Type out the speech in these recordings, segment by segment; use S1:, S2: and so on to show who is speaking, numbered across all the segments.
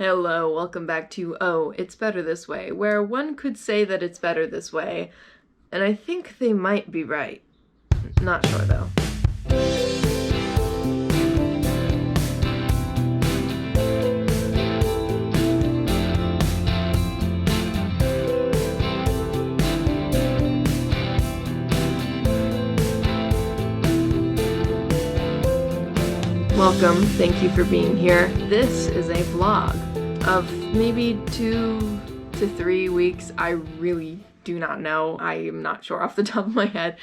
S1: Hello, welcome back to Oh, It's Better This Way, where one could say that it's better this way, and I think they might be right. Not sure though. Welcome, thank you for being here. This is a vlog of maybe 2 to 3 weeks. I really do not know. I am not sure off the top of my head.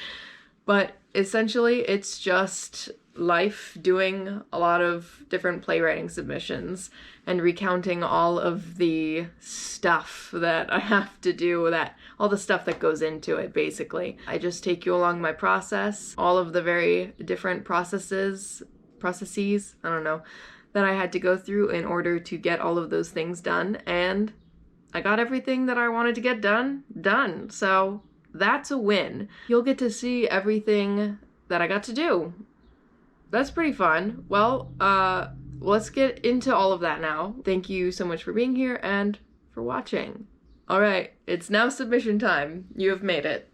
S1: But essentially, it's just life doing a lot of different playwriting submissions and recounting all of the stuff that I have to do, all the stuff that goes into it, basically. I just take you along my process, all of the very different processes, I don't know, that I had to go through in order to get all of those things done, and I got everything that I wanted to get done. So that's a win. You'll get to see everything that I got to do. That's pretty fun. Well, let's get into all of that now. Thank you so much for being here and for watching. All right, it's now submission time. You have made it.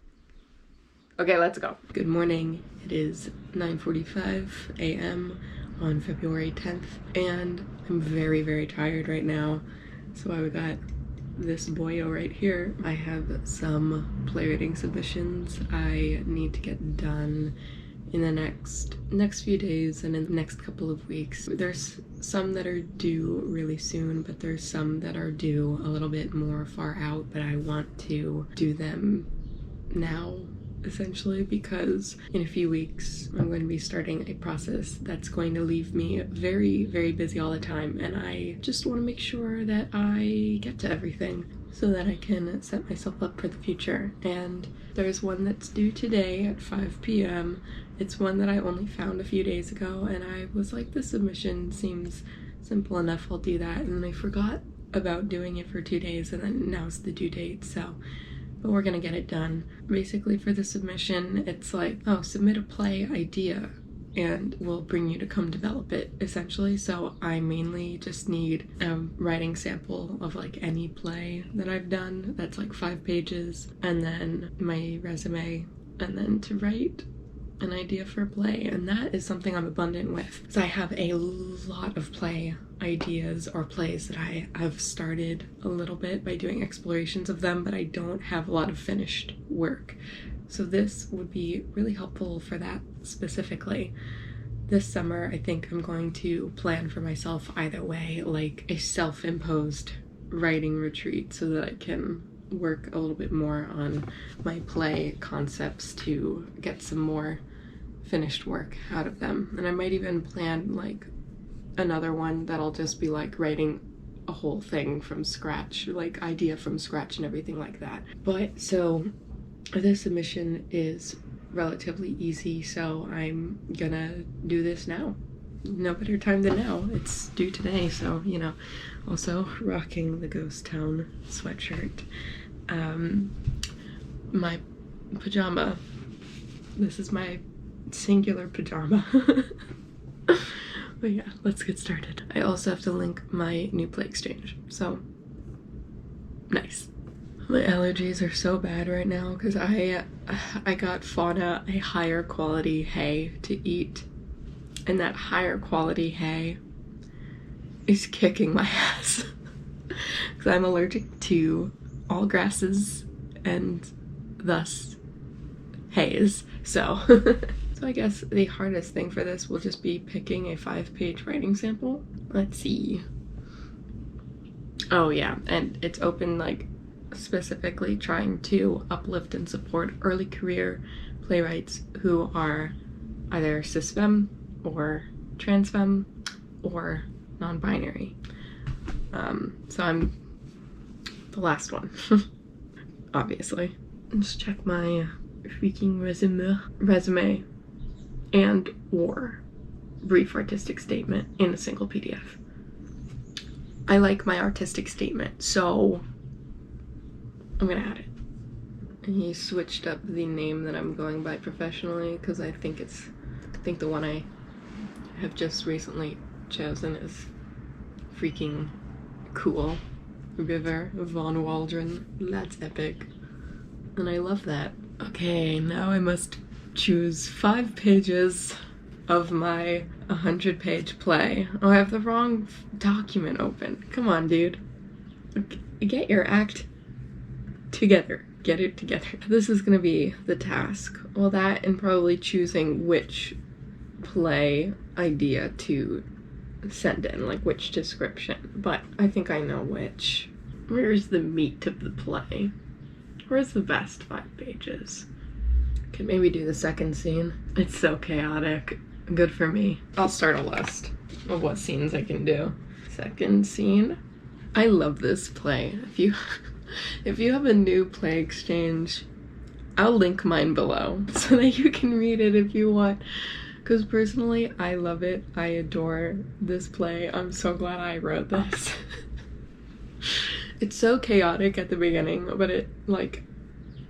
S1: Okay, let's go. Good morning. It is 9:45 a.m. on February 10th, and I'm very, very tired right now. So I got this boyo right here. I have some playwriting submissions I need to get done in the next few days and in the next couple of weeks. There's some that are due really soon, but there's some that are due a little bit more far out, but I want to do them now, essentially, because in a few weeks I'm going to be starting a process that's going to leave me very, very busy all the time, and I just want to make sure that I get to everything so that I can set myself up for the future. And there's one that's due today at 5 p.m. It's one that I only found a few days ago, and I was like, this submission seems simple enough, I'll do that. And then I forgot about doing it for 2 days, and then now's the due date, so but we're gonna get it done. Basically, for the submission, it's like, oh, submit a play idea and we'll bring you to come develop it, essentially. So I mainly just need a writing sample of like any play that I've done that's like 5 pages, and then my resume, and then to write an idea for a play. And that is something I'm abundant with, because I have a lot of play ideas or plays that I have started a little bit by doing explorations of them, but I don't have a lot of finished work. So this would be really helpful for that specifically. This summer, I think I'm going to plan for myself either way, like a self-imposed writing retreat, so that I can work a little bit more on my play concepts to get some more finished work out of them. And I might even plan like another one that'll just be like writing a whole thing from scratch, like idea from scratch and everything like that. But so this submission is relatively easy, so I'm gonna do this now. No better time than now. It's due today, so you know. Also rocking the Ghost Town sweatshirt. My pajama. This is my singular pajama. But yeah, let's get started. I also have to link my new play exchange, so nice. My allergies are so bad right now because I got Fauna a higher quality hay to eat, and that higher quality hay is kicking my ass because I'm allergic to all grasses and thus hays. So so I guess the hardest thing for this will just be picking a 5-page writing sample. Let's see. Oh yeah, and it's open like specifically trying to uplift and support early career playwrights who are either cis-femme or trans-femme or non-binary. So I'm the last one, obviously. Let's check my freaking resume and or brief artistic statement in a single PDF. I like my artistic statement, so I'm gonna add it. And he switched up the name that I'm going by professionally because I think the one I have just recently chosen is freaking Cool. River, Von Waldron. That's epic. And I love that. Okay, now I must choose 5 pages of my 100-page play. Oh, I have the wrong document open. Come on, dude. Get your act together. Get it together. This is gonna be the task. Well, that and probably choosing which play idea to send in, like which description. But I think I know which. Where's the meat of the play? Where's the best 5 pages? Could maybe do the second scene. It's so chaotic. Good for me. I'll start a list of what scenes I can do. Second scene. I love this play. If you have a new play exchange, I'll link mine below so that you can read it if you want. Because personally, I love it. I adore this play. I'm so glad I wrote this. It's so chaotic at the beginning, but it like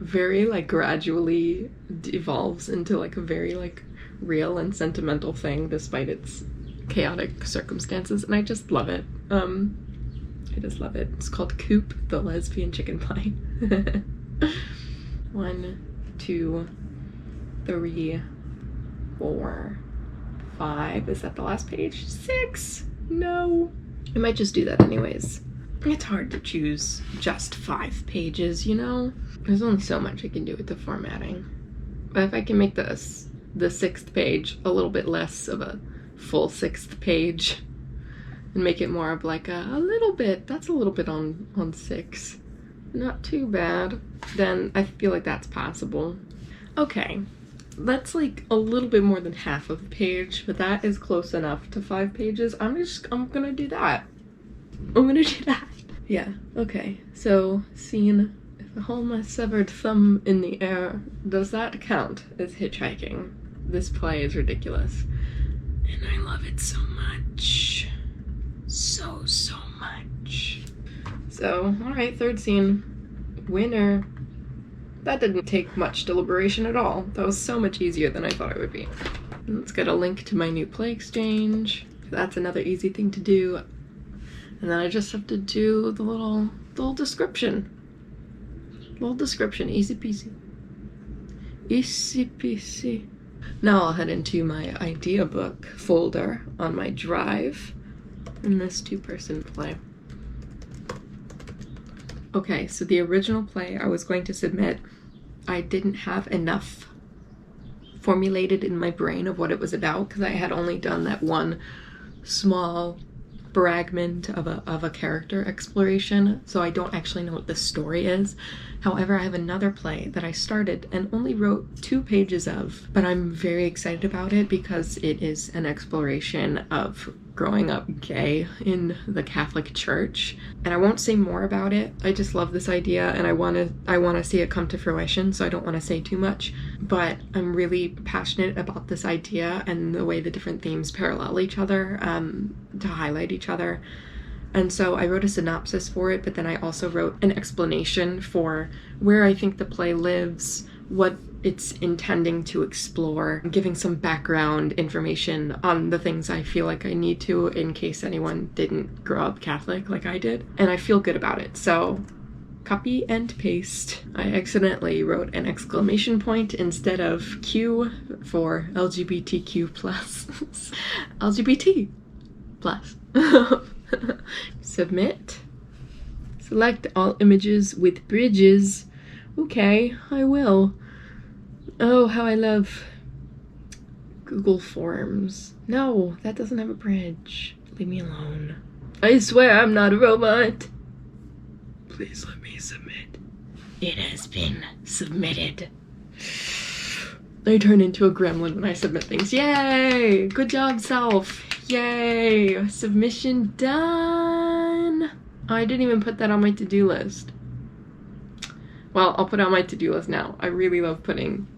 S1: very like gradually devolves into like a very like real and sentimental thing despite its chaotic circumstances, and I just love it. I just love it. It's called Coop, the Lesbian Chicken Play. 1, 2, 3, 4, 5. Is that the last page? 6. No. I might just do that anyways. It's hard to choose just 5 pages, you know? There's only so much I can do with the formatting. But if I can make the 6th page a little bit less of a full 6th page and make it more of like a little bit, that's a little bit on 6. Not too bad. Then I feel like that's possible. Okay. That's like a little bit more than half of the page, but that is close enough to 5 pages. I'm gonna do that. I'm gonna do that. Yeah, okay. So, scene, if I hold my severed thumb in the air, does that count as hitchhiking? This play is ridiculous. And I love it so much. So much. So, alright, 3rd scene. Winner. That didn't take much deliberation at all. That was so much easier than I thought it would be. Let's get a link to my new play exchange. That's another easy thing to do. And then I just have to do the little description. Little description, easy peasy. Easy peasy. Now I'll head into my idea book folder on my drive in this 2-person play. Okay, so the original play I was going to submit, I didn't have enough formulated in my brain of what it was about because I had only done that one small fragment of a character exploration, so I don't actually know what the story is. However, I have another play that I started and only wrote 2 pages of, but I'm very excited about it because it is an exploration of growing up gay in the Catholic Church. And I won't say more about it. I just love this idea and I want to see it come to fruition, so I don't want to say too much. But I'm really passionate about this idea and the way the different themes parallel each other, to highlight each other. And so I wrote a synopsis for it, but then I also wrote an explanation for where I think the play lives, what it's intending to explore, giving some background information on the things I feel like I need to in case anyone didn't grow up Catholic like I did. And I feel good about it. So copy and paste. I accidentally wrote an exclamation point instead of Q for LGBTQ+. LGBT+. Submit. Select all images with bridges. Okay, I will. Oh, how I love Google Forms. No, that doesn't have a bridge. Leave me alone. I swear I'm not a robot. Please let me submit. It has been submitted. I turn into a gremlin when I submit things. Yay! Good job, self. Yay! Submission done. Oh, I didn't even put that on my to-do list. Well, I'll put it on my to-do list now. I really love putting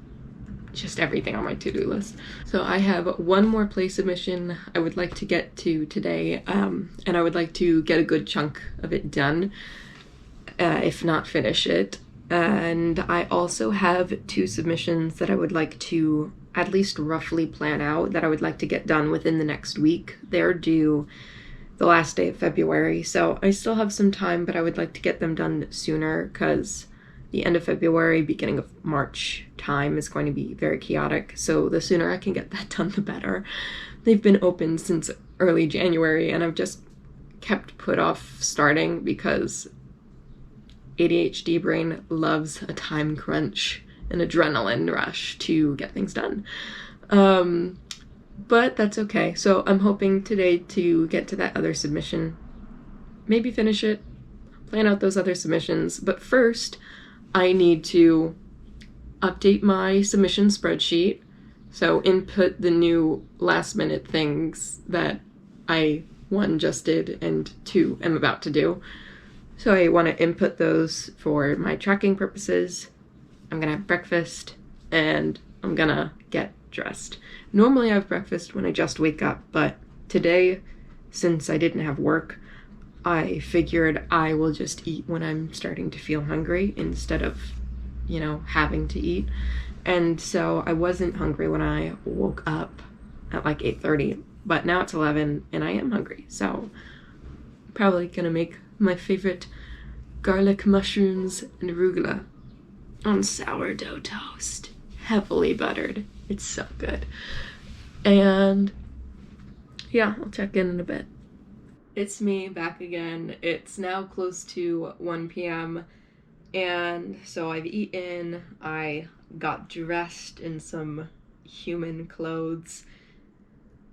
S1: just everything on my to-do list. So I have one more play submission I would like to get to today, and I would like to get a good chunk of it done, if not finish it. And I also have 2 submissions that I would like to at least roughly plan out that I would like to get done within the next week. They're due the last day of February. So I still have some time, but I would like to get them done sooner because the end of February, beginning of March time is going to be very chaotic. So the sooner I can get that done, the better. They've been open since early January, and I've just kept put off starting because ADHD brain loves a time crunch, an adrenaline rush to get things done. But that's okay. So I'm hoping today to get to that other submission, maybe finish it, plan out those other submissions. But first, I need to update my submission spreadsheet. So input the new last minute things that I, one, just did, and two, am about to do. So I want to input those for my tracking purposes. I'm gonna have breakfast and I'm gonna get dressed. Normally I have breakfast when I just wake up, but today, since I didn't have work, I figured I will just eat when I'm starting to feel hungry instead of, you know, having to eat. And so I wasn't hungry when I woke up at like 8:30, but now it's 11 and I am hungry. So I'm probably gonna make my favorite garlic mushrooms and arugula on sourdough toast, heavily buttered. It's so good. And yeah, I'll check in a bit. It's me back again. It's now close to 1 p.m. and so I've eaten. I got dressed in some human clothes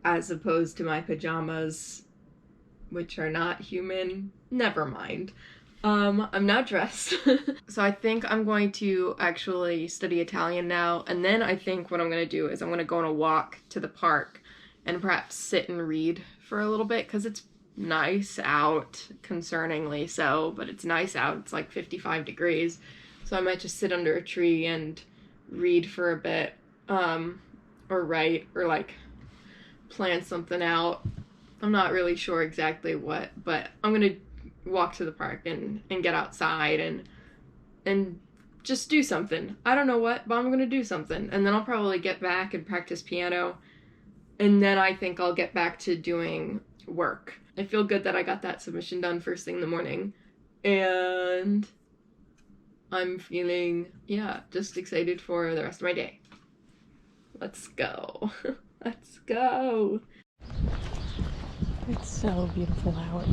S1: as opposed to my pajamas, which are not human. Never mind. I'm now dressed. So I think I'm going to actually study Italian now, and then I think what I'm gonna do is I'm gonna go on a walk to the park and perhaps sit and read for a little bit, because it's nice out, concerningly so, but it's nice out. It's like 55 degrees, so I might just sit under a tree and read for a bit, or write, or like plan something out. I'm not really sure exactly what, but I'm gonna walk to the park and get outside and just do something. I don't know what, but I'm gonna do something. And then I'll probably get back and practice piano. And then I think I'll get back to doing work. I feel good that I got that submission done first thing in the morning. And I'm feeling, yeah, just excited for the rest of my day. Let's go. Let's go. It's so beautiful out.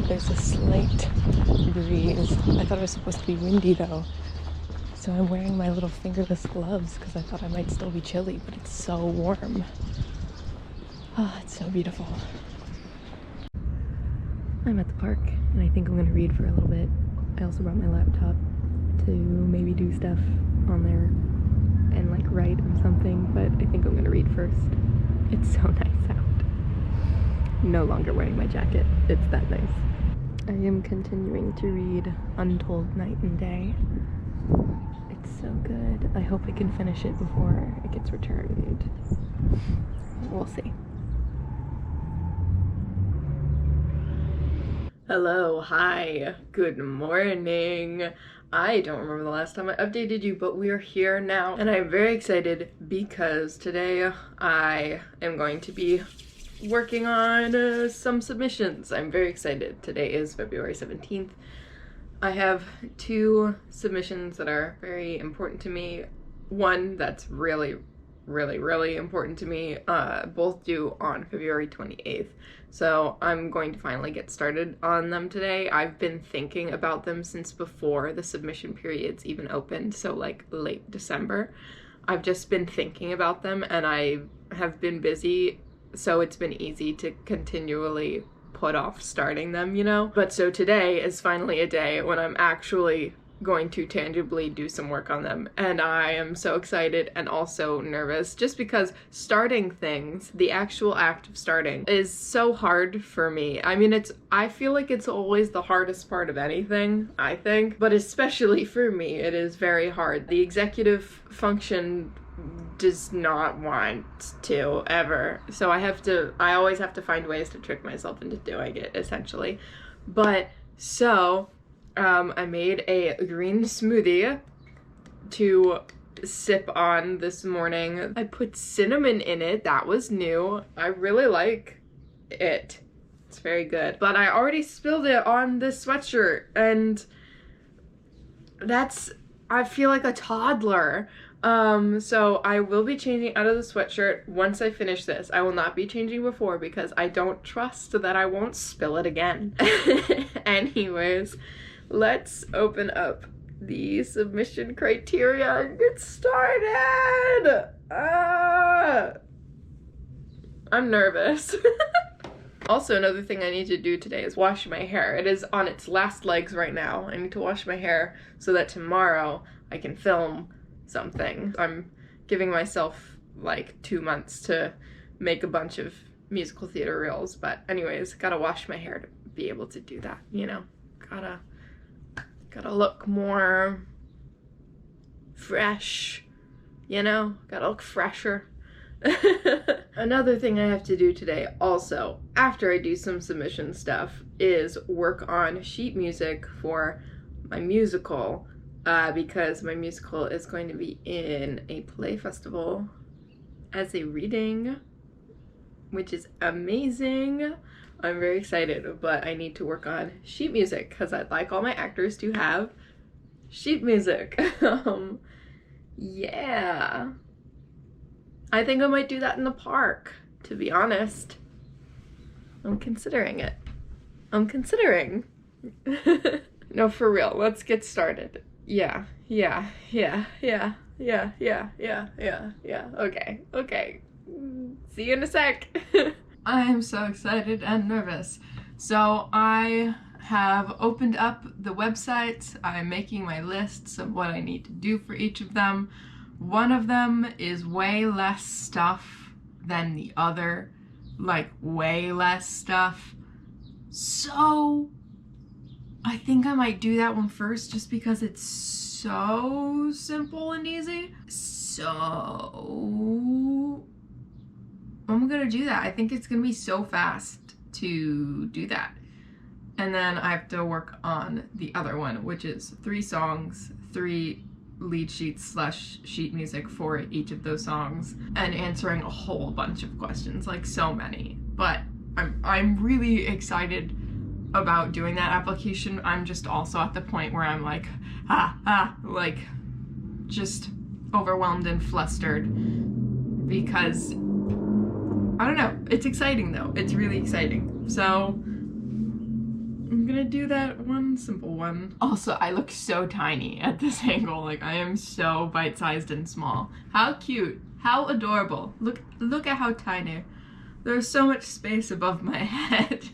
S1: There's a slight breeze. I thought it was supposed to be windy though. So I'm wearing my little fingerless gloves because I thought I might still be chilly, but it's so warm. Oh, it's so beautiful. I'm at the park and I think I'm gonna read for a little bit. I also brought my laptop to maybe do stuff on there and like write or something, but I think I'm gonna read first. It's so nice out. No longer wearing my jacket. It's that nice. I am continuing to read Untold Night and Day. It's so good. I hope I can finish it before it gets returned. We'll see. Hello, hi, good morning. I don't remember the last time I updated you, but we are here now, and I'm very excited because today I am going to be working on some submissions. I'm very excited. Today is February 17th. I have two submissions that are very important to me. One that's really important to me, both due on February 28th. So I'm going to finally get started on them today. I've been thinking about them since before the submission periods even opened, so like late December. I've just been thinking about them and I have been busy, so it's been easy to continually put off starting them, you know? But so today is finally a day when I'm actually going to tangibly do some work on them, and I am so excited and also nervous just because starting things, the actual act of starting, is so hard for me. I mean, I feel like it's always the hardest part of anything, I think, but especially for me, it is very hard. The executive function does not want to, ever. So I always have to find ways to trick myself into doing it, essentially. But so I made a green smoothie to sip on this morning. I put cinnamon in it. That was new. I really like it. It's very good. But I already spilled it on this sweatshirt, and I feel like a toddler. So I will be changing out of the sweatshirt once I finish this. I will not be changing before because I don't trust that I won't spill it again. Anyways, let's open up the submission criteria and get started. I'm nervous. Also, another thing I need to do today is wash my hair. It is on its last legs right now. I need to wash my hair so that tomorrow I can film something. I'm giving myself like 2 months to make a bunch of musical theater reels, but anyways, gotta wash my hair to be able to do that, you know? Gotta look more fresh, you know? Gotta look fresher. Another thing I have to do today also, after I do some submission stuff, is work on sheet music for my musical, because my musical is going to be in a play festival as a reading, which is amazing. I'm very excited, but I need to work on sheet music because I'd like all my actors to have sheet music. Yeah. I think I might do that in the park, to be honest. I'm considering it. I'm considering. No, for real, let's get started. Yeah. Okay. See you in a sec. I am so excited and nervous. So I have opened up the website. I'm making my lists of what I need to do for each of them. One of them is way less stuff than the other, like way less stuff. So I think I might do that one first just because it's so simple and easy. So I'm gonna do that. I think it's gonna be so fast to do that. And then I have to work on the other one, which is 3 songs, 3 lead sheets / sheet music for each of those songs, and answering a whole bunch of questions, like so many. But I'm really excited about doing that application. I'm just also at the point where I'm like, like just overwhelmed and flustered because I don't know. It's exciting though. It's really exciting. So I'm gonna do that one simple one. Also, I look so tiny at this angle. Like, I am so bite-sized and small. How cute. How adorable. Look at how tiny. There's so much space above my head.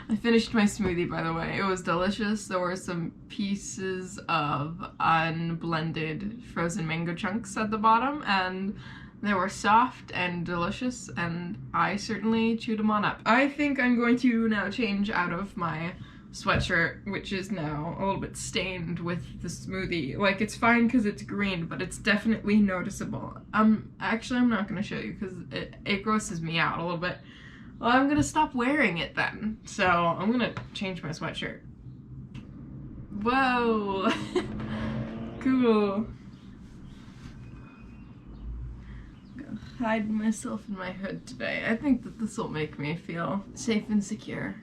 S1: I finished my smoothie, by the way. It was delicious. There were some pieces of unblended frozen mango chunks at the bottom, and they were soft and delicious, and I certainly chewed them on up. I think I'm going to now change out of my sweatshirt, which is now a little bit stained with the smoothie. Like, it's fine because it's green, but it's definitely noticeable. Actually, I'm not going to show you because it grosses me out a little bit. Well, I'm going to stop wearing it then. So I'm going to change my sweatshirt. Whoa. Cool. Hide myself in my hood today. I think that this will make me feel safe and secure.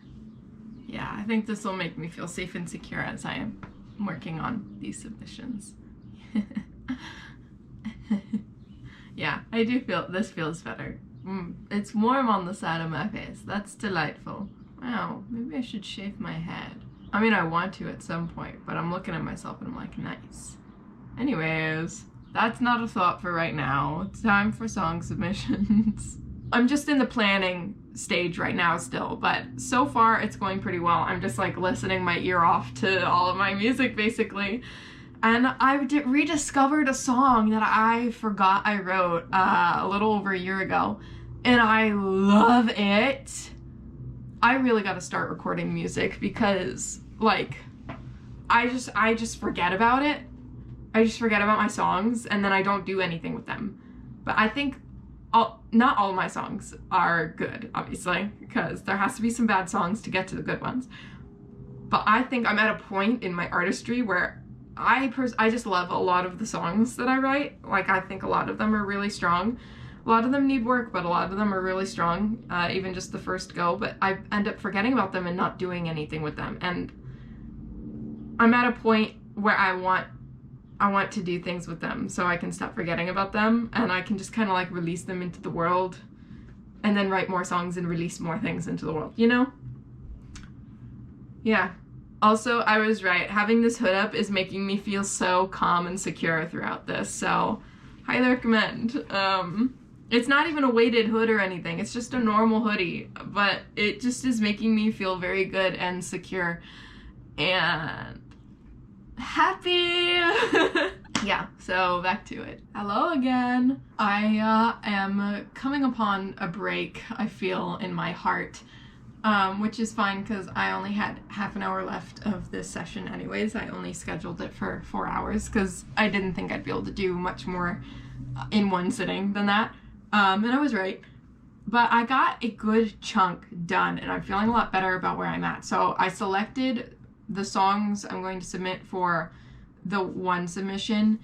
S1: Yeah, I think this will make me feel safe and secure as I am working on these submissions. Yeah, I do feel this feels better. It's warm on the side of my face. That's delightful. Wow, maybe I should shave my head. I mean, I want to at some point, but I'm looking at myself and I'm like, nice. Anyways, that's not a thought for right now. It's time for song submissions. I'm just in the planning stage right now still, but so far it's going pretty well. I'm just like listening my ear off to all of my music basically. And I rediscovered a song that I forgot I wrote a little over a year ago, and I love it. I really gotta start recording music because like I just forget about it. I just forget about my songs and then I don't do anything with them. But I think not all of my songs are good, obviously, because there has to be some bad songs to get to the good ones. But I think I'm at a point in my artistry where I just love a lot of the songs that I write. Like, I think a lot of them are really strong. A lot of them need work, but a lot of them are really strong, even just the first go, but I end up forgetting about them and not doing anything with them. And I'm at a point where I want to do things with them so I can stop forgetting about them, and I can just kind of like release them into the world and then write more songs and release more things into the world, you know? Yeah. Also, I was right. Having this hood up is making me feel so calm and secure throughout this, so highly recommend. It's not even a weighted hood or anything. It's just a normal hoodie, but it just is making me feel very good and secure and happy. Yeah, so back to it. Hello again. I am coming upon a break, I feel, in my heart, which is fine because I only had half an hour left of this session anyways. I only scheduled it for 4 hours because I didn't think I'd be able to do much more in one sitting than that. And I was right. But I got a good chunk done and I'm feeling a lot better about where I'm at. So I selected the songs I'm going to submit for the one submission,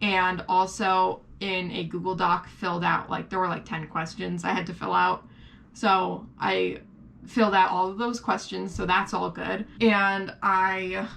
S1: and also in a Google Doc filled out, like, there were like 10 questions I had to fill out. So I filled out all of those questions, so that's all good. And I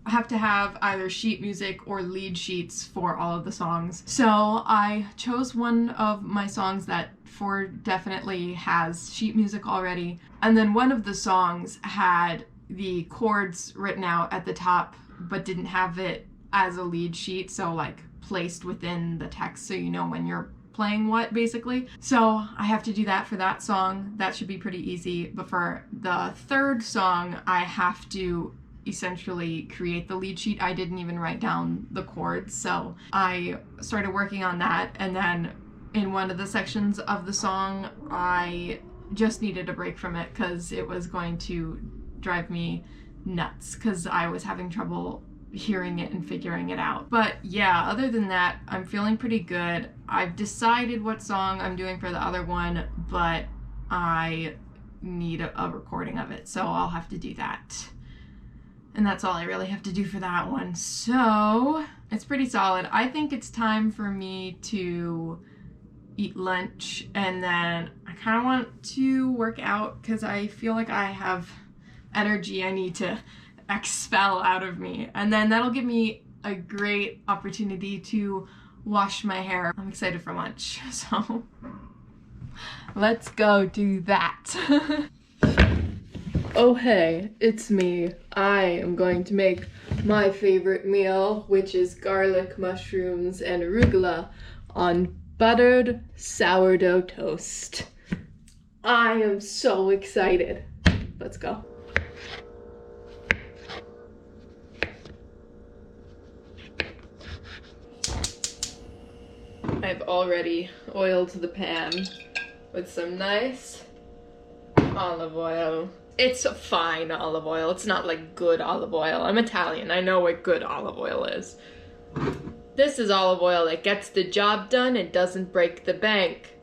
S1: have to have either sheet music or lead sheets for all of the songs. So I chose one of my songs that for definitely has sheet music already. And then one of the songs had the chords written out at the top, but didn't have it as a lead sheet, so like placed within the text so you know when you're playing what, basically. So I have to do that for that song. That should be pretty easy. But for the third song, I have to essentially create the lead sheet. I didn't even write down the chords, so I started working on that, and then in one of the sections of the song I just needed a break from it because it was going to drive me nuts because I was having trouble hearing it and figuring it out. But yeah, other than that, I'm feeling pretty good. I've decided what song I'm doing for the other one, but I need a recording of it, so I'll have to do that. And that's all I really have to do for that one. So it's pretty solid. I think it's time for me to eat lunch, and then I kind of want to work out because I feel like I have energy I need to expel out of me. And then that'll give me a great opportunity to wash my hair. I'm excited for lunch, so let's go do that. Oh hey, it's me. I am going to make my favorite meal, which is garlic, mushrooms, and arugula on buttered sourdough toast. I am so excited. Let's go. I've already oiled the pan with some nice olive oil. It's a fine olive oil. It's not like good olive oil. I'm Italian. I know what good olive oil is. This is olive oil that gets the job done and doesn't break the bank.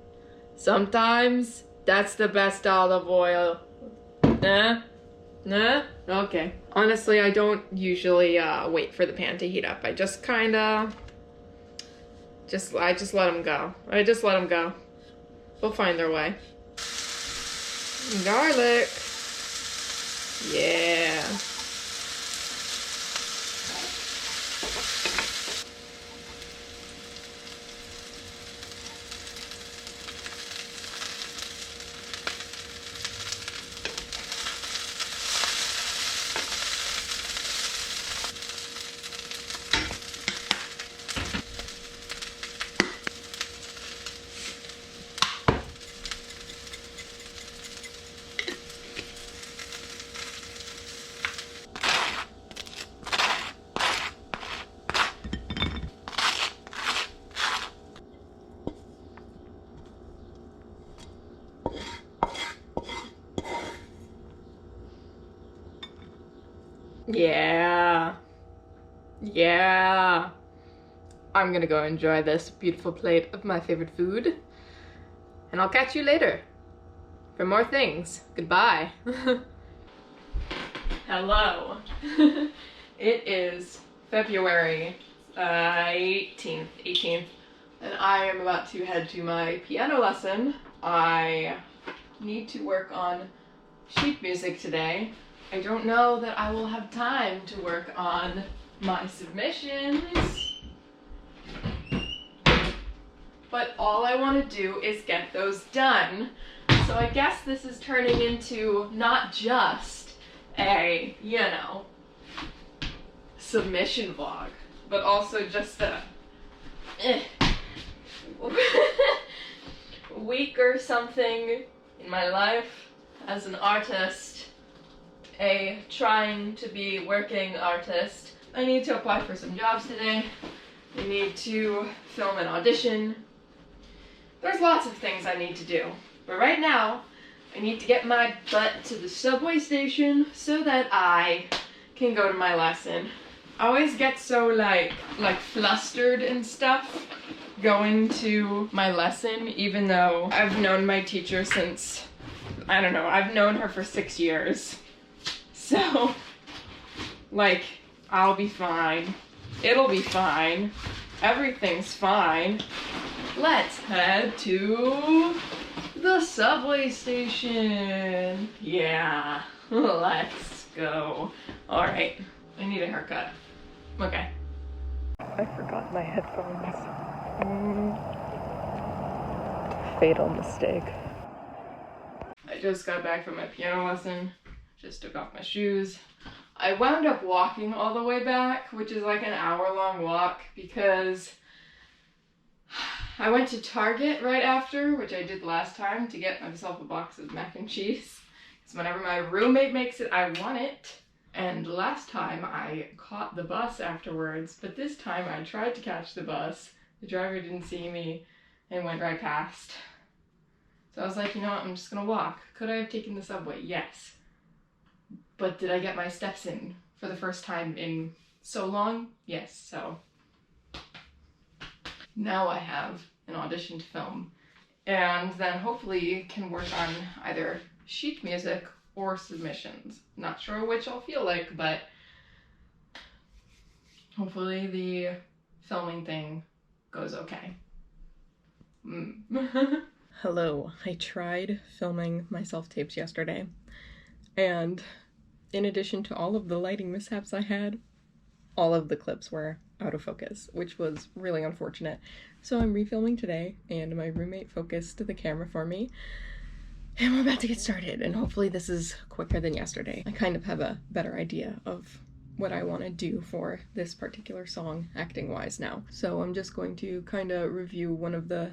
S1: Sometimes that's the best olive oil. Nah? Okay. Honestly, I don't usually wait for the pan to heat up. I just kinda... I just let them go. I just let them go. They'll find their way. Garlic. Yeah. Yeah. I'm gonna go enjoy this beautiful plate of my favorite food. And I'll catch you later for more things. Goodbye. Hello. It is February 18th. and I am about to head to my piano lesson. I need to work on sheet music today. I don't know that I will have time to work on my submissions, but all I want to do is get those done. So I guess this is turning into not just a, you know, submission vlog, but also just a week or something in my life as an artist, a trying to be working artist. I need to apply for some jobs today. I need to film an audition. There's lots of things I need to do. But right now, I need to get my butt to the subway station so that I can go to my lesson. I always get so like flustered and stuff going to my lesson, even though I've known my teacher since, I don't know, I've known her for 6 years. So, like, I'll be fine. It'll be fine. Everything's fine. Let's head to the subway station. Yeah, let's go. All right, I need a haircut. Okay. I forgot my headphones. Fatal mistake. I just got back from my piano lesson. Just took off my shoes. I wound up walking all the way back, which is like an hour-long walk, because I went to Target right after, which I did last time, to get myself a box of mac and cheese. Because whenever my roommate makes it, I want it. And last time I caught the bus afterwards, but this time I tried to catch the bus. The driver didn't see me and went right past. So I was like, you know what, I'm just gonna walk. Could I have taken the subway? Yes. But did I get my steps in for the first time in so long? Yes, so now I have an audition to film, and then hopefully can work on either sheet music or submissions. Not sure which I'll feel like, but hopefully the filming thing goes okay. Hello, I tried filming my self-tapes yesterday, and in addition to all of the lighting mishaps I had, all of the clips were out of focus, which was really unfortunate. So I'm refilming today, and my roommate focused the camera for me, and we're about to get started, and hopefully this is quicker than yesterday. I kind of have a better idea of what I want to do for this particular song, acting-wise now. So I'm just going to kind of review one of the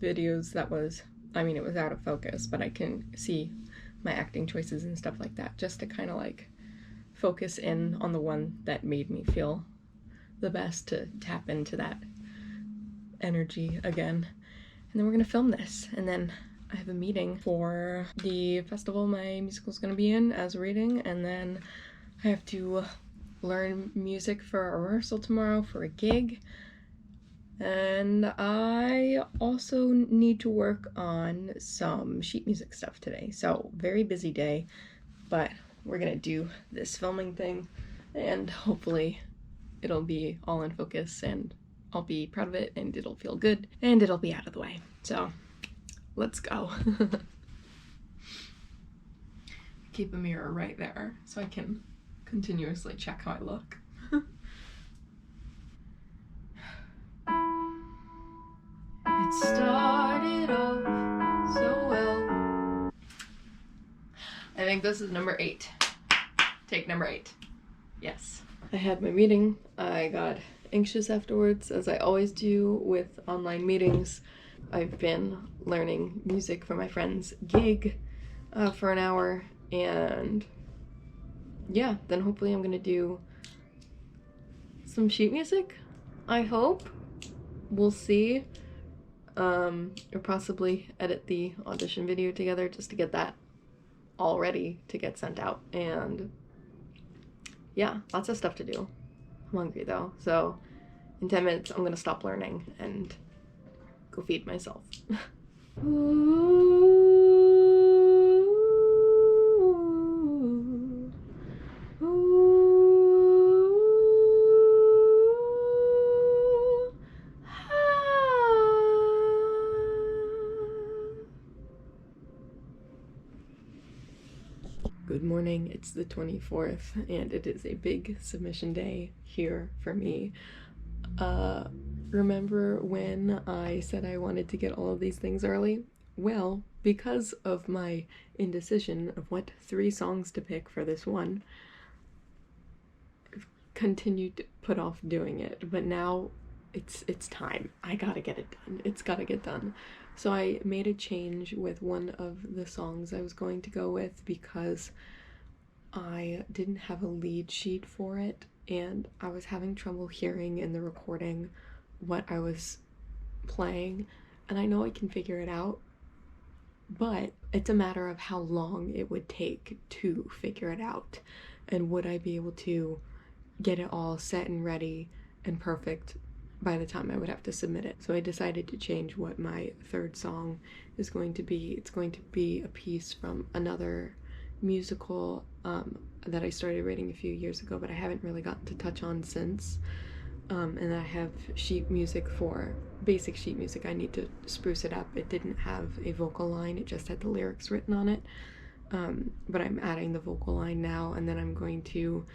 S1: videos that was, I mean, it was out of focus, but I can see my acting choices and stuff like that, just to kind of like focus in on the one that made me feel the best, to tap into that energy again. And then we're gonna film this, and then I have a meeting for the festival my musical's gonna be in as a reading, and then I have to learn music for a rehearsal tomorrow for a gig, and I also need to work on some sheet music stuff today. So very busy day, but we're gonna do this filming thing, and hopefully it'll be all in focus, and I'll be proud of it, and it'll feel good, and it'll be out of the way. So let's go. Keep a mirror right there so I can continuously check how I look. It started off so well. I think this is number 8. Take number 8. Yes. I had my meeting. I got anxious afterwards, as I always do with online meetings. I've been learning music for my friend's gig for an hour, and yeah, then hopefully I'm gonna do some sheet music, I hope. We'll see. Or possibly edit the audition video together just to get that all ready to get sent out. And yeah, lots of stuff to do. I'm hungry though, so in 10 minutes I'm gonna stop learning and go feed myself. morning. It's the 24th, and it is a big submission day here for me. Remember when I said I wanted to get all of these things early? Well, because of my indecision of what 3 songs to pick for this one, I've continued to put off doing it, but now it's time. I gotta get it done. It's gotta get done. So I made a change with one of the songs I was going to go with because I didn't have a lead sheet for it, and I was having trouble hearing in the recording what I was playing, and I know I can figure it out, but it's a matter of how long it would take to figure it out, and would I be able to get it all set and ready and perfect by the time I would have to submit it. So I decided to change what my 3rd song is going to be. It's going to be a piece from another musical that I started writing a few years ago, but I haven't really gotten to touch on since. And I have sheet music for basic sheet music. I need to spruce it up. It didn't have a vocal line, it just had the lyrics written on it. But I'm adding the vocal line now, and then I'm going to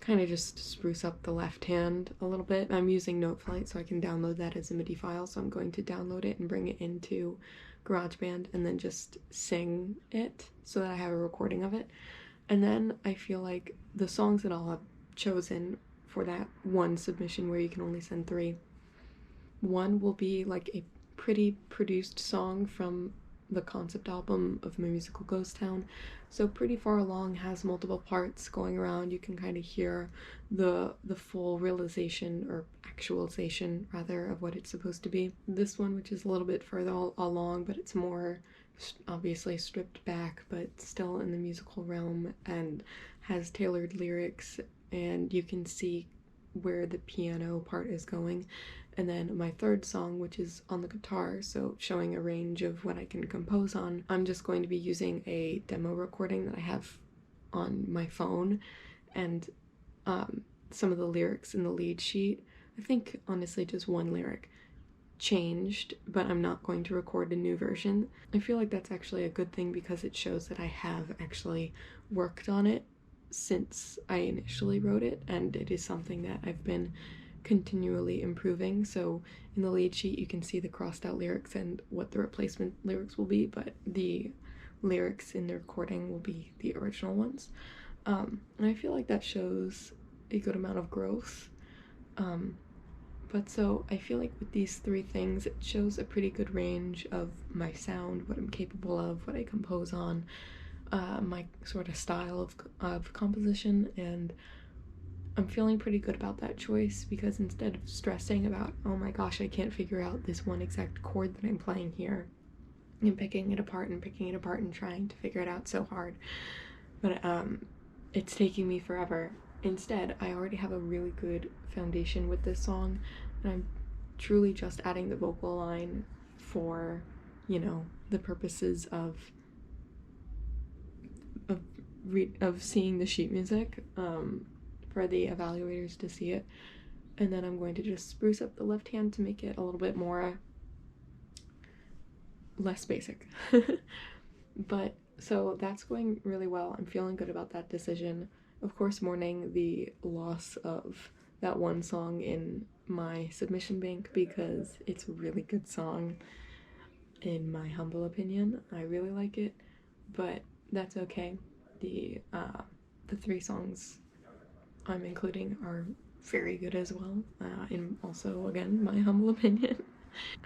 S1: kind of just spruce up the left hand a little bit. I'm using Noteflight, so I can download that as a MIDI file, so I'm going to download it and bring it into GarageBand and then just sing it so that I have a recording of it. And then I feel like the songs that I'll have chosen for that one submission where you can only send 3, one will be like a pretty produced song from the concept album of my musical Ghost Town, so pretty far along, has multiple parts going around. You can kind of hear the full realization, or actualization rather, of what it's supposed to be. This one, which is a little bit further along, but it's more obviously stripped back, but still in the musical realm, and has tailored lyrics, and you can see where the piano part is going. And then my 3rd song, which is on the guitar, so showing a range of what I can compose on, I'm just going to be using a demo recording that I have on my phone, and some of the lyrics in the lead sheet, I think honestly just one lyric changed, but I'm not going to record a new version. I feel like that's actually a good thing because it shows that I have actually worked on it since I initially wrote it, and it is something that I've been continually improving. So in the lead sheet you can see the crossed out lyrics and what the replacement lyrics will be, but the lyrics in the recording will be the original ones. And I feel like that shows a good amount of growth. But so I feel like with these 3 things, it shows a pretty good range of my sound, what I'm capable of, what I compose on, my sort of style of composition, and I'm feeling pretty good about that choice, because instead of stressing about, oh my gosh, I can't figure out this one exact chord that I'm playing here, and picking it apart and trying to figure it out so hard, but it's taking me forever. Instead, I already have a really good foundation with this song, and I'm truly just adding the vocal line for, you know, the purposes of seeing the sheet music, for the evaluators to see it. And then I'm going to just spruce up the left hand to make it a little bit more less basic. But so that's going really well. I'm feeling good about that decision. Of course, mourning the loss of that one song in my submission bank, because it's a really good song in my humble opinion. I really like it, but that's okay. The 3 songs I'm including are very good as well, in also, again, my humble opinion.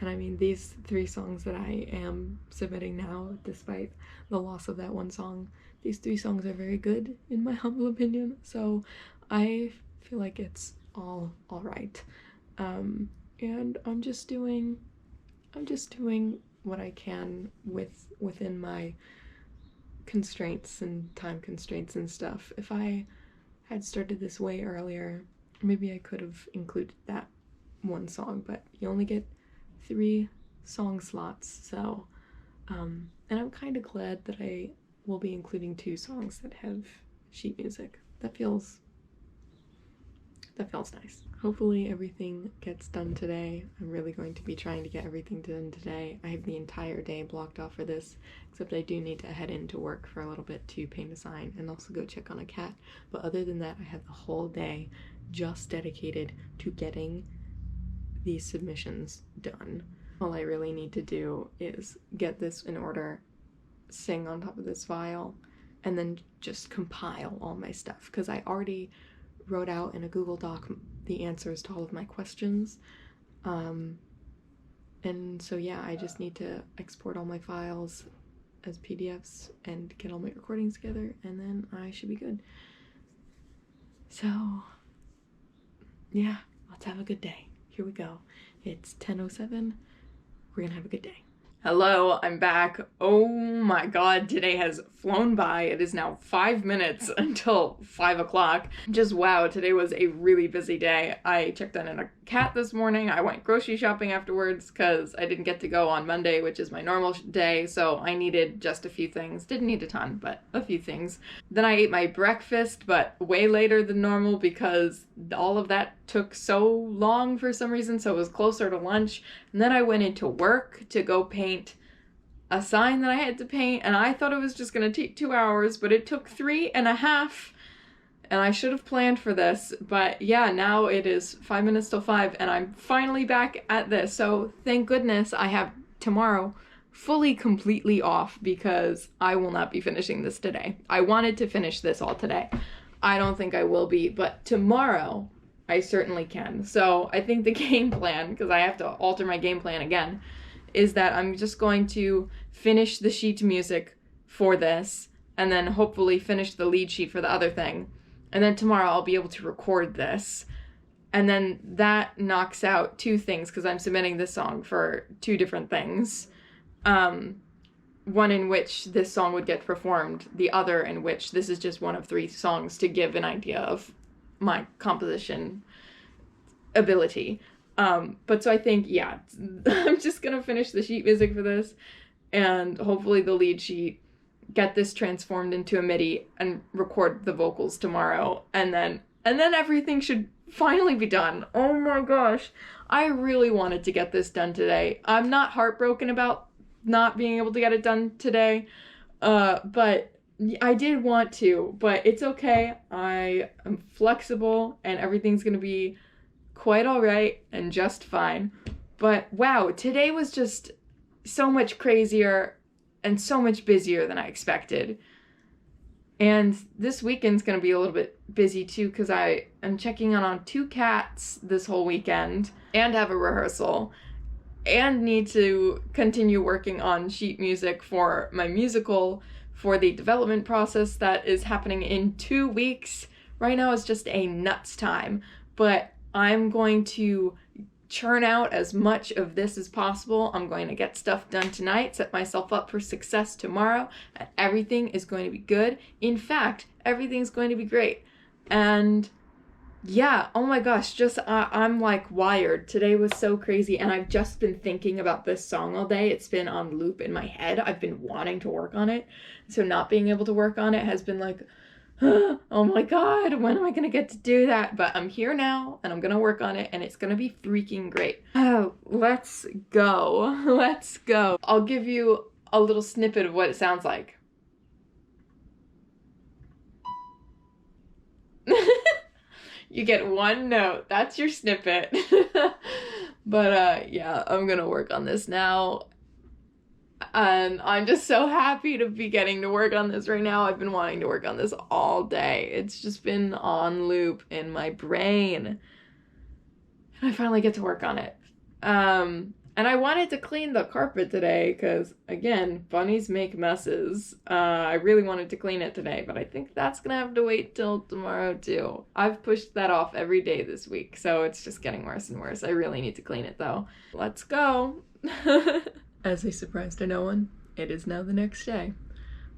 S1: And I mean, these 3 songs that I am submitting now, despite the loss of that one song, these 3 songs are very good in my humble opinion, so I feel like it's all right. And I'm just doing what I can within my constraints and time constraints and stuff. If I had started this way earlier, maybe I could have included that one song, but you only get 3 song slots, so and I'm kind of glad that I will be including 2 songs that have sheet music. That feels that feels nice. Hopefully everything gets done today. I'm really going to be trying to get everything done today. I have the entire day blocked off for this, except I do need to head into work for a little bit to paint a sign and also go check on a cat. But other than that, I have the whole day just dedicated to getting these submissions done. All I really need to do is get this in order, sing on top of this file, and then just compile all my stuff, because I already wrote out in a Google Doc the answers to all of my questions. And so yeah, I just need to export all my files as PDFs and get all my recordings together, and then I should be good. So yeah, let's have a good day. Here we go. It's 10:07. We're gonna have a good day. Hello, I'm back. Oh my god, today has flown by. It is now 5 minutes until 5 o'clock. Just wow, today was a really busy day. I checked on a cat this morning. I went grocery shopping afterwards because I didn't get to go on Monday, which is my normal day, so I needed just a few things. Didn't need a ton, but a few things. Then I ate my breakfast, but way later than normal because all of that took so long for some reason, so it was closer to lunch. And then I went into work to go paint a sign that I had to paint, and I thought it was just gonna take 2 hours, but it took 3.5, and I should have planned for this. But yeah, now it is 5 minutes till 5, and I'm finally back at this, so thank goodness I have tomorrow fully completely off, because I will not be finishing this today. I wanted to finish this all today. I don't think I will be, but tomorrow I certainly can. So I think the game plan, because I have to alter my game plan again, is that I'm just going to finish the sheet music for this, and then hopefully finish the lead sheet for the other thing. And then tomorrow I'll be able to record this. And then that knocks out 2 things, because I'm submitting this song for 2 different things. One in which this song would get performed, the other in which this is just one of 3 songs to give an idea of my composition ability. But so I think, yeah, I'm just gonna finish the sheet music for this, and hopefully the lead sheet, get this transformed into a MIDI, and record the vocals tomorrow, and then everything should finally be done. Oh my gosh, I really wanted to get this done today. I'm not heartbroken about not being able to get it done today, but I did want to, but it's okay. I am flexible, and everything's gonna be quite all right and just fine. But wow, today was just so much crazier and so much busier than I expected. And this weekend's gonna be a little bit busy too, because I am checking on 2 cats this whole weekend, and have a rehearsal, and need to continue working on sheet music for my musical, for the development process that is happening in 2 weeks. Right now is just a nuts time, but I'm going to churn out as much of this as possible. I'm going to get stuff done tonight, set myself up for success tomorrow, and everything is going to be good. In fact, everything's going to be great. And yeah, oh my gosh, just I'm like wired. Today was so crazy, and I've just been thinking about this song all day. It's been on loop in my head. I've been wanting to work on it, so not being able to work on it has been like, oh my god, when am I gonna get to do that? But I'm here now, and I'm gonna work on it, and it's gonna be freaking great. Oh, let's go. Let's go. I'll give you a little snippet of what it sounds like. You get 1 note. That's your snippet. But yeah, I'm gonna work on this now. And I'm just so happy to be getting to work on this right now. I've been wanting to work on this all day. It's just been on loop in my brain. And I finally get to work on it. And I wanted to clean the carpet today because, again, bunnies make messes. I really wanted to clean it today, but I think that's gonna have to wait till tomorrow too. I've pushed that off every day this week, so it's just getting worse and worse. I really need to clean it though. Let's go. As a surprise to no one, it is now the next day.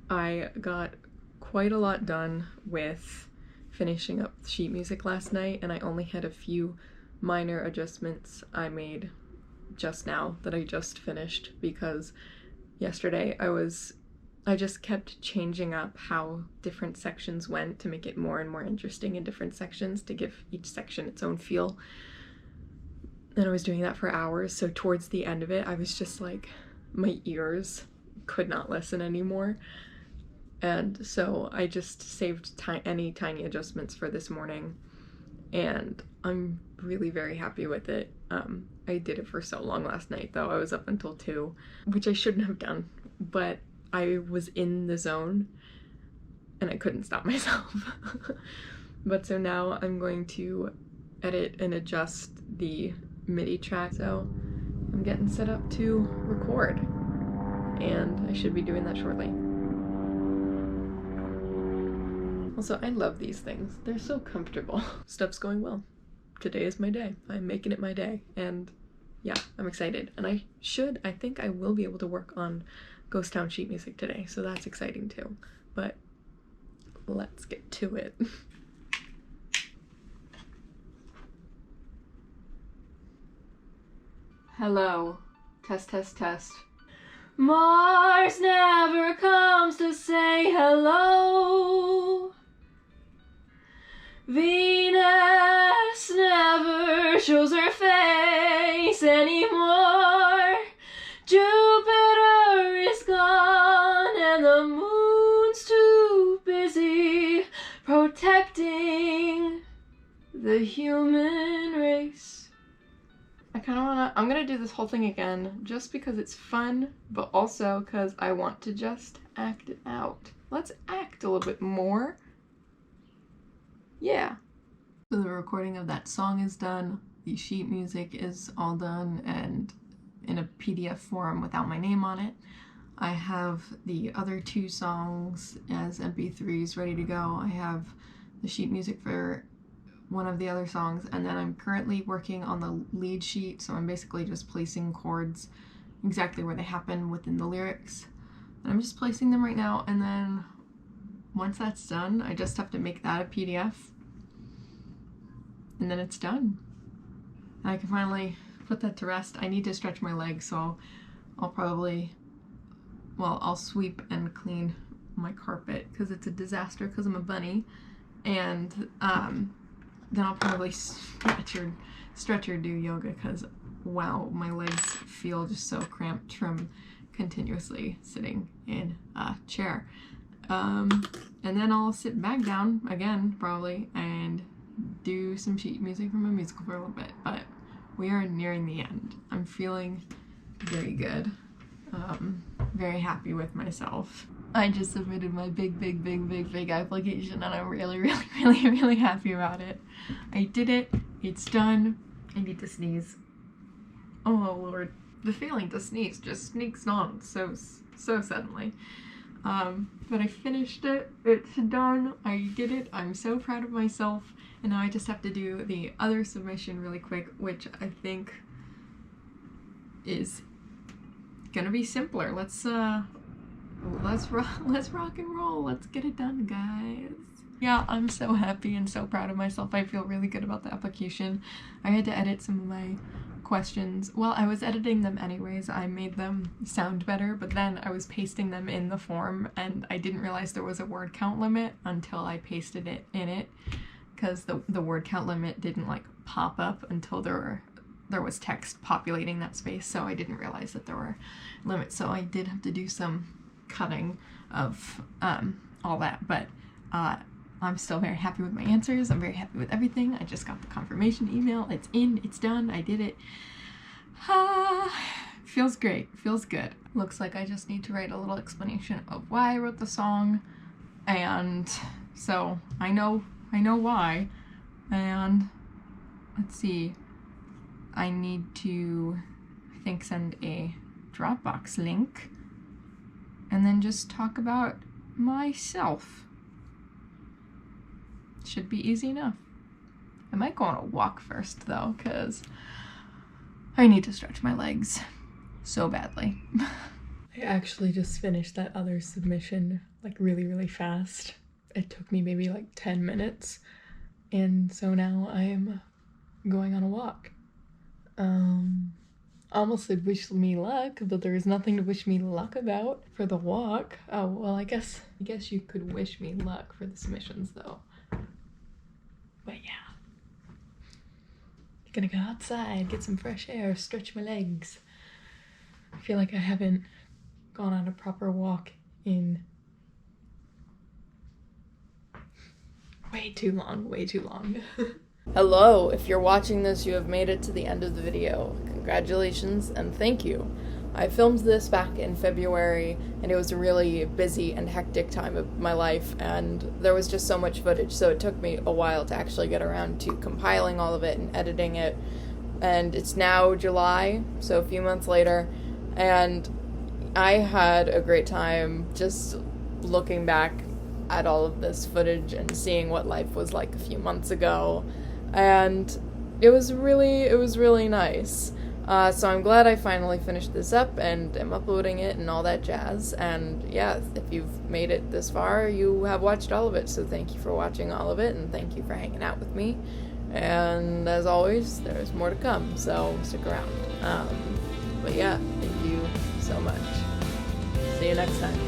S1: I got quite a lot done with finishing up sheet music last night, and I only had a few minor adjustments I made just now that I just finished, because yesterday I was I just kept changing up how different sections went to make it more and more interesting in different sections, to give each section its own feel. And I was doing that for hours, so towards the end of it, I was just like, my ears could not listen anymore. And so I just saved any tiny adjustments for this morning, and I'm really very happy with it. I did it for so long last night, though. I was up until 2, which I shouldn't have done, but I was in the zone and I couldn't stop myself. But so now I'm going to edit and adjust the MIDI track, so I'm getting set up to record, and I should be doing that shortly. Also, I love these things. They're so comfortable. Stuff's going well. Today is my day. I'm making it my day, and yeah, I'm excited. And I think I will be able to work on Ghost Town sheet music today, so that's exciting too. But let's get to it. Hello. Test, test, test. Mars never comes to say hello. Venus never shows her face anymore. Jupiter is gone and the moon's too busy protecting the human race. I'm gonna do this whole thing again just because it's fun, but also because I want to just act it out. Let's act a little bit more. Yeah. So the recording of that song is done, the sheet music is all done and in a PDF form without my name on it. I have the other 2 songs as MP3s ready to go. I have the sheet music for one of the other songs, and then I'm currently working on the lead sheet, so I'm basically just placing chords exactly where they happen within the lyrics. And I'm just placing them right now, and then once that's done, I just have to make that a PDF, and then it's done. And I can finally put that to rest. I need to stretch my legs, so I'll sweep and clean my carpet because it's a disaster because I'm a bunny, and then I'll probably stretch or do yoga because, wow, my legs feel just so cramped from continuously sitting in a chair. And then I'll sit back down again, probably, and do some sheet music from a musical for a little bit, but we are nearing the end. I'm feeling very good. Very happy with myself. I just submitted my big application, and I'm really happy about it. I did it. It's done. I need to sneeze. Oh Lord. The feeling to sneeze just sneaks on so suddenly. But I finished it. It's done. I did it. I'm so proud of myself. And now I just have to do the other submission really quick, which I think is gonna be simpler. Let's rock and roll. Let's get it done, guys. Yeah, I'm so happy and so proud of myself. I feel really good about the application. I had to edit some of my questions. Well, I was editing them anyways. I made them sound better, but then I was pasting them in the form, and I didn't realize there was a word count limit until I pasted it in it, because the word count limit didn't like pop up until there was text populating that space, so I didn't realize that there were limits. So I did have to do some cutting of all that, but I'm still very happy with my answers. I'm very happy with everything. I just got the confirmation email. It's in, it's done, I did it. Feels great, feels good. Looks like I just need to write a little explanation of why I wrote the song, and so I know why. And let's see, I need to, I think, send a Dropbox link and then just talk about myself. Should be easy enough. I might go on a walk first though, because I need to stretch my legs so badly. I actually just finished that other submission like really fast. It took me maybe like 10 minutes, and so now I am going on a walk. almost said wish me luck, but there was nothing to wish me luck about for the walk. Oh, well, I guess you could wish me luck for the submissions, though. But yeah. Gonna go outside, get some fresh air, stretch my legs. I feel like I haven't gone on a proper walk in way too long. Hello, if you're watching this, you have made it to the end of the video. Congratulations and thank you. I filmed this back in February, and it was a really busy and hectic time of my life, and there was just so much footage, so it took me a while to actually get around to compiling all of it and editing it. And it's now July, so a few months later, and I had a great time just looking back at all of this footage and seeing what life was like a few months ago, and it was really nice. So I'm glad I finally finished this up and am uploading it and all that jazz. And yeah, if you've made it this far, you have watched all of it. So thank you for watching all of it, and thank you for hanging out with me. And as always, there's more to come, so stick around. But yeah, thank you so much. See you next time.